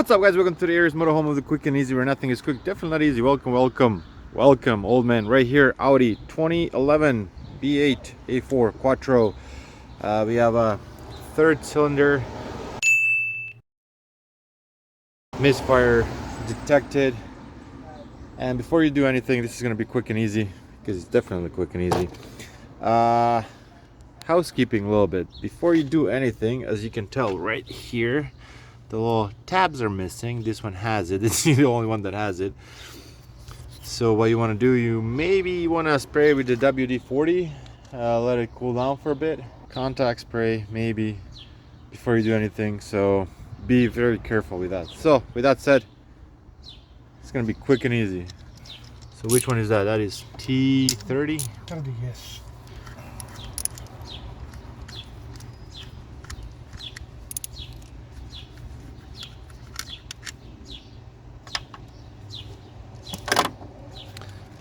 What's up, guys? Welcome to the Aries Motor Home of the quick and easy, where nothing is quick, definitely not easy. Welcome, old man. Right here, Audi 2011 B8 A4 Quattro. We have a third cylinder, misfire detected. And before you do anything, this is going to be quick and easy, because it's definitely quick and easy. Housekeeping a little bit. Before you do anything, as you can tell right here, the little tabs are missing. This one has it. This is the only one that has it. So what you want to do, you maybe want to spray with the WD-40, let it cool down for a bit. Contact spray maybe before you do anything, so be very careful with that. So with that said, it's going to be quick and easy. So which one is that? That is T30? 30, yes.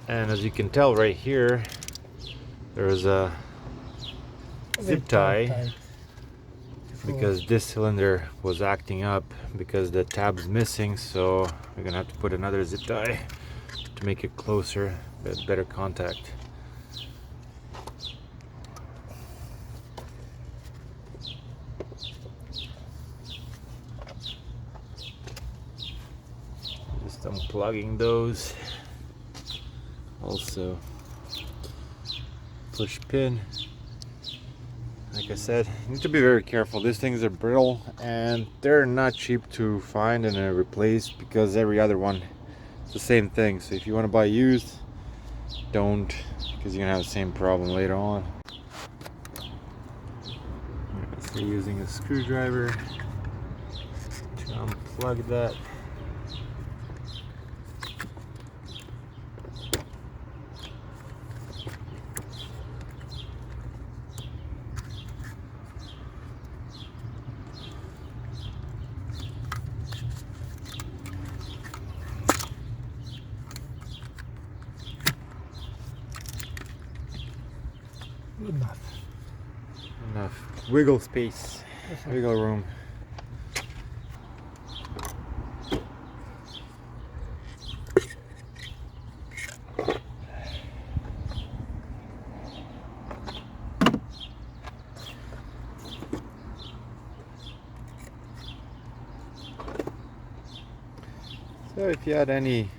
And as you can tell right here, there's a zip tie because this cylinder was acting up because the tab's missing, so we're gonna have to put another zip tie to make it closer, better contact. Just unplugging those. Also, push pin. Like I said, you need to be very careful. These things are brittle and they're not cheap to find and replace, because every other one is the same thing. So if you want to buy used, don't, because you're gonna have the same problem later on. So using a screwdriver to unplug that. Enough wiggle space, wiggle room. So if you had any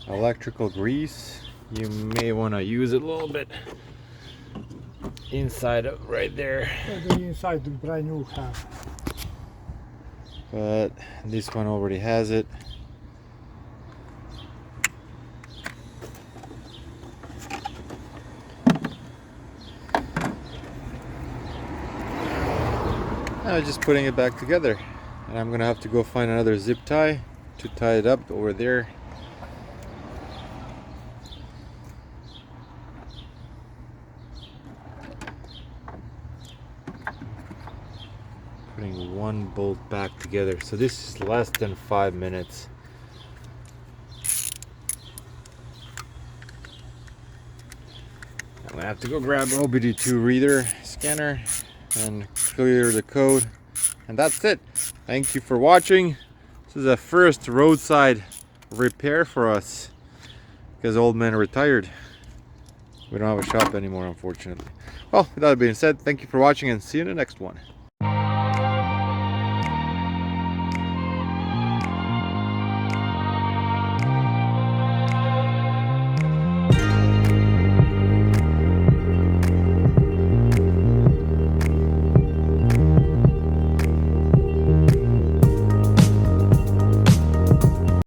electrical grease, you may want to use it a little bit inside of right there. The inside the brand new have. But this one already has it. Now just putting it back together, and I'm gonna have to go find another zip tie to tie it up over there. Putting one bolt back together. So this is less than 5 minutes. I'm gonna have to go grab OBD2 reader scanner and clear the code, and that's it. Thank you for watching. This is a first roadside repair for us, because old man retired. We don't have a shop anymore, unfortunately. Well, with that being said, thank you for watching and see you in the next one.